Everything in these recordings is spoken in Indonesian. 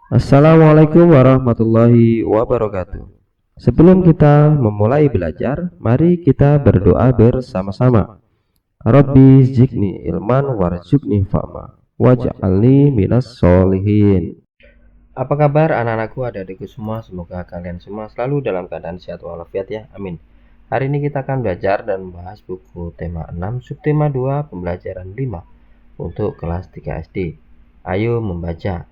Assalamualaikum warahmatullahi wabarakatuh. Sebelum kita memulai belajar, mari kita berdoa bersama-sama. Rabbi zidni ilman warzuqni fahma waj'alni minas solihin. Apa kabar anak-anakku, adik-adikku semua? Semoga kalian semua selalu dalam keadaan sehat walafiat ya. Amin. Hari ini kita akan belajar dan membahas buku tema 6, subtema 2, pembelajaran 5 untuk kelas 3 SD. Ayo membaca.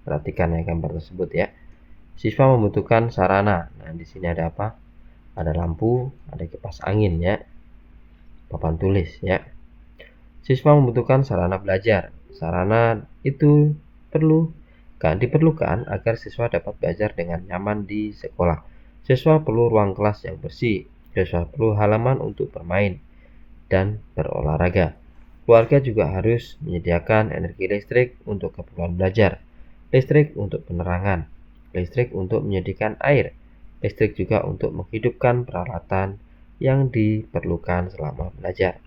Perhatikan ya gambar tersebut ya. Siswa membutuhkan sarana. Nah, di sini ada apa? Ada lampu, ada kipas angin ya. Papan tulis ya. Siswa membutuhkan sarana belajar. Sarana itu diperlukan agar siswa dapat belajar dengan nyaman di sekolah. Siswa perlu ruang kelas yang bersih. Siswa perlu halaman untuk bermain dan berolahraga. Keluarga juga harus menyediakan energi listrik untuk keperluan belajar, listrik untuk penerangan, listrik untuk menyediakan air, listrik juga untuk menghidupkan peralatan yang diperlukan selama belajar.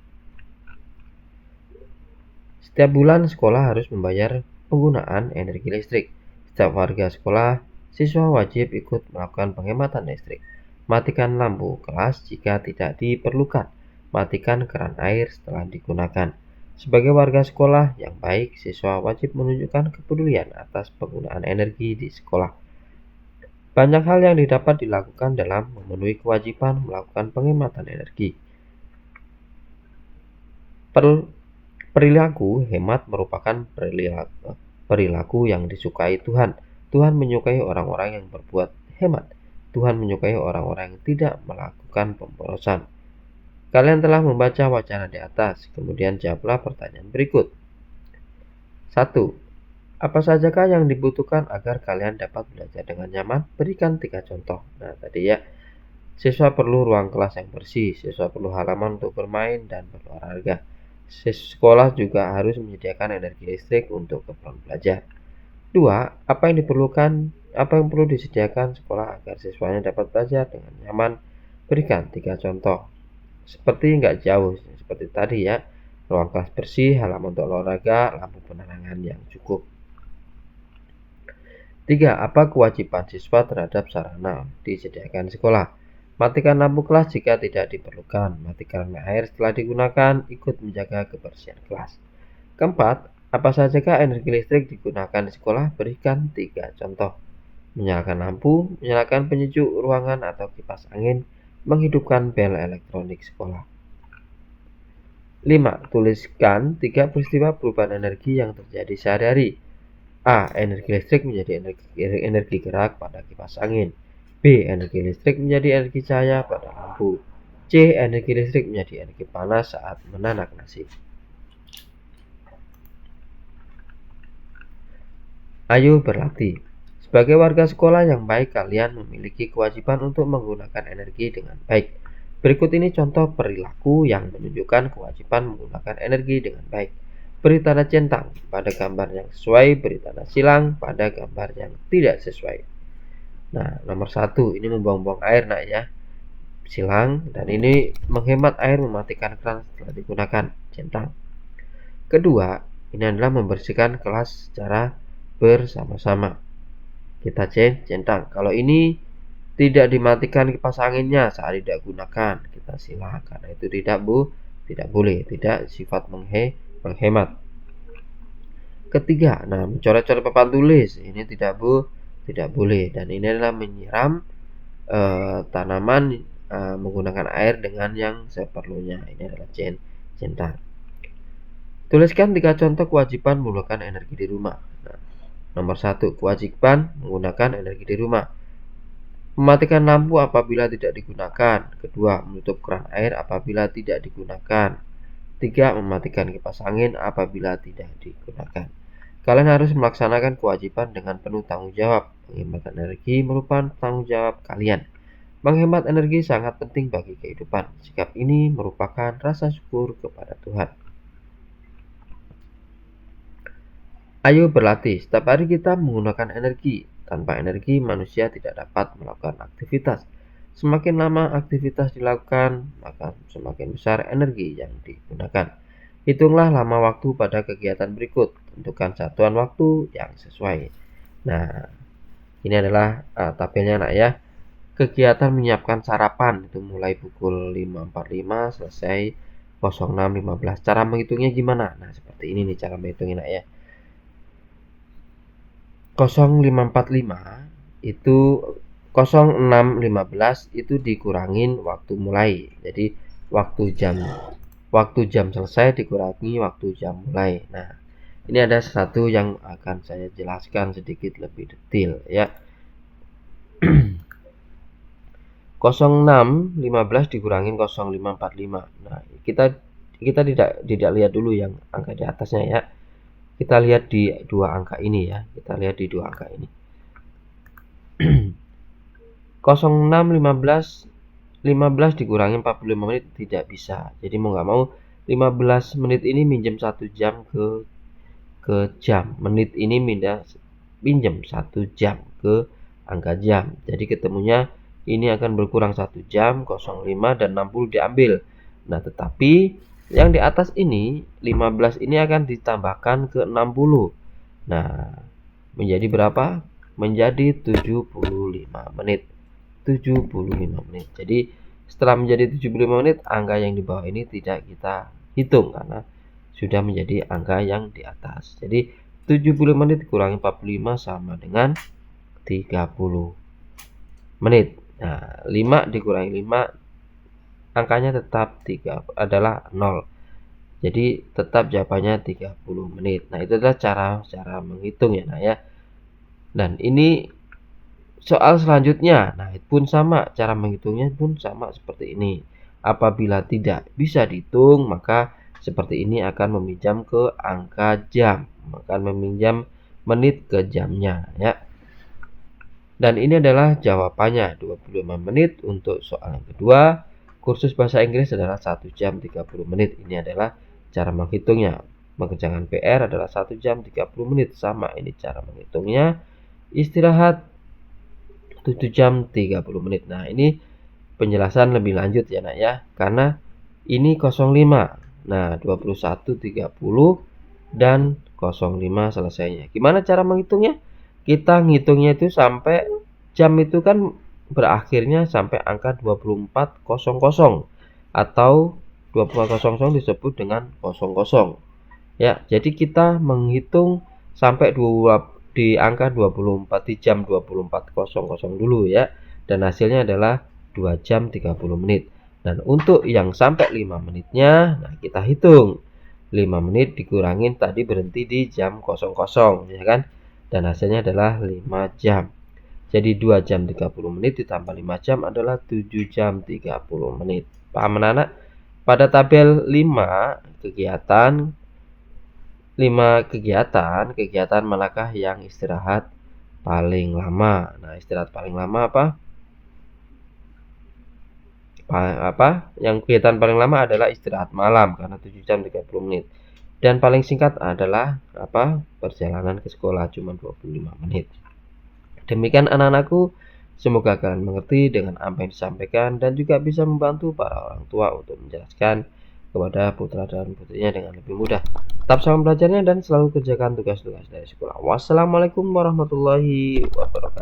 Setiap bulan sekolah harus membayar penggunaan energi listrik. Setiap warga sekolah, siswa wajib ikut melakukan penghematan listrik. Matikan lampu kelas jika tidak diperlukan. Matikan keran air setelah digunakan. Sebagai warga sekolah yang baik, siswa wajib menunjukkan kepedulian atas penggunaan energi di sekolah. Banyak hal yang dapat dilakukan dalam memenuhi kewajiban melakukan penghematan energi. Perilaku hemat merupakan perilaku yang disukai Tuhan. Tuhan menyukai orang-orang yang berbuat hemat. Tuhan menyukai orang-orang yang tidak melakukan pemborosan. Kalian telah membaca wacana di atas, kemudian jawablah pertanyaan berikut. 1. Apa sajakah yang dibutuhkan agar kalian dapat belajar dengan nyaman? Berikan 3 contoh. Nah, tadi ya, siswa perlu ruang kelas yang bersih, siswa perlu halaman untuk bermain dan berolahraga. Sekolah juga harus menyediakan energi listrik untuk keperluan belajar. 2. Apa yang perlu disediakan sekolah agar siswanya dapat belajar dengan nyaman? Berikan 3 contoh. Seperti nggak jauh, seperti tadi ya, ruang kelas bersih, halaman untuk olahraga, lampu penerangan yang cukup. 3. Apa kewajiban siswa terhadap sarana disediakan sekolah? Matikan lampu kelas jika tidak diperlukan. Matikan air setelah digunakan. Ikut menjaga kebersihan kelas. 4. Apa sajakah energi listrik digunakan di sekolah? Berikan 3 contoh. Menyalakan lampu, menyalakan penyejuk ruangan atau kipas angin, menghidupkan bel elektronik sekolah. 5. Tuliskan 3 peristiwa perubahan energi yang terjadi sehari-hari. A. Energi listrik menjadi energi gerak pada kipas angin. B. Energi listrik menjadi energi cahaya pada lampu. C. Energi listrik menjadi energi panas saat menanak nasi. Ayo berlatih. Sebagai warga sekolah yang baik, kalian memiliki kewajiban untuk menggunakan energi dengan baik. Berikut ini contoh perilaku yang menunjukkan kewajiban menggunakan energi dengan baik. Beri tanda centang pada gambar yang sesuai, beri tanda silang pada gambar yang tidak sesuai. Nah, nomor 1 ini membuang-buang air nak ya, silang, dan ini menghemat air, mematikan keran setelah digunakan, centang. Kedua, ini adalah membersihkan kelas secara bersama-sama, kita centang. Kalau ini tidak dimatikan kipas anginnya saat tidak gunakan, kita silang, karena itu tidak boleh, tidak sifat menghemat. Ketiga, nah mencoret-coret papan tulis ini tidak boleh, dan ini adalah menyiram tanaman menggunakan air dengan yang seperlunya. Ini adalah centang. Tuliskan 3 contoh kewajiban menggunakan energi di rumah. Nah, nomor 1, kewajiban menggunakan energi di rumah. Mematikan lampu apabila tidak digunakan. Kedua, menutup keran air apabila tidak digunakan. 3, mematikan kipas angin apabila tidak digunakan. Kalian harus melaksanakan kewajiban dengan penuh tanggung jawab. Penghematan energi merupakan tanggung jawab kalian. Menghemat energi sangat penting bagi kehidupan. Sikap ini merupakan rasa syukur kepada Tuhan. Ayo berlatih. Setiap hari kita menggunakan energi. Tanpa energi, manusia tidak dapat melakukan aktivitas. Semakin lama aktivitas dilakukan, maka semakin besar energi yang digunakan. Hitunglah lama waktu pada kegiatan berikut. Tentukan satuan waktu yang sesuai. Nah, ini adalah tabelnya nak ya. Kegiatan menyiapkan sarapan itu mulai pukul 5.45 selesai 06.15. Cara menghitungnya gimana? Nah, seperti ini nih cara menghitungnya nak ya. 05.45 itu 06.15 itu dikurangin waktu mulai. Jadi waktu jam selesai dikurangi waktu jam mulai. Nah, ini ada sesuatu yang akan saya jelaskan sedikit lebih detail ya. 06.15 dikurangin 05.45. Nah, kita tidak lihat dulu yang angka di atasnya ya. Kita lihat di dua angka ini ya. Kita lihat di dua angka ini. 06.15 dikurangi 45 menit tidak bisa. Jadi mau nggak mau 15 menit ini minjem 1 jam ke jam. Menit ini pinjam 1 jam ke angka jam. Jadi ketemunya ini akan berkurang 1 jam, 05 dan 60 diambil. Nah, tetapi yang di atas ini 15 ini akan ditambahkan ke 60. Nah, menjadi berapa? Menjadi 75 menit. 75 menit. Jadi setelah menjadi 75 menit, angka yang di bawah ini tidak kita hitung karena sudah menjadi angka yang di atas. Jadi 70 menit dikurangi 45 sama dengan 30 menit. Nah, 5 dikurangi 5 angkanya tetap adalah 0. Jadi tetap jawabannya 30 menit. Nah, itu adalah cara menghitung ya, nah ya. Dan ini soal selanjutnya, nah itu pun sama, cara menghitungnya pun sama seperti ini. Apabila tidak bisa dihitung, maka seperti ini akan meminjam ke angka jam, akan meminjam menit ke jamnya ya. Dan ini adalah jawabannya 25 menit untuk soal yang kedua. Kursus bahasa Inggris adalah 1 jam 30 menit. Ini adalah cara menghitungnya. Mengerjakan PR adalah 1 jam 30 menit. Sama ini cara menghitungnya. Istirahat 7 jam 30 menit. Nah, ini penjelasan lebih lanjut ya nak ya. Karena ini 05. Nah, 21.30 dan 05 selesainya. Gimana cara menghitungnya? Kita ngitungnya itu sampai jam itu kan berakhirnya sampai angka 24.00 atau 24.00 disebut dengan 00. Ya, jadi kita menghitung sampai di angka 24 di jam 24.00 dulu ya. Dan hasilnya adalah 2 jam 30 menit. Dan untuk yang sampai 5 menitnya, nah kita hitung. 5 menit dikurangin tadi berhenti di jam 00 ya kan. Dan hasilnya adalah 5 jam. Jadi 2 jam 30 menit ditambah 5 jam adalah 7 jam 30 menit. Paham anak-anak? Pada tabel 5 kegiatan manakah yang istirahat paling lama? Nah, istirahat paling lama apa? Yang kegiatan paling lama adalah istirahat malam karena 7 jam 30 menit. Dan paling singkat adalah perjalanan ke sekolah cuma 25 menit. Demikian anak-anakku, semoga kalian mengerti dengan apa yang disampaikan dan juga bisa membantu para orang tua untuk menjelaskan kepada putra dan putrinya dengan lebih mudah. Tetap semangat belajarnya dan selalu kerjakan tugas-tugas dari sekolah. Wassalamualaikum warahmatullahi wabarakatuh.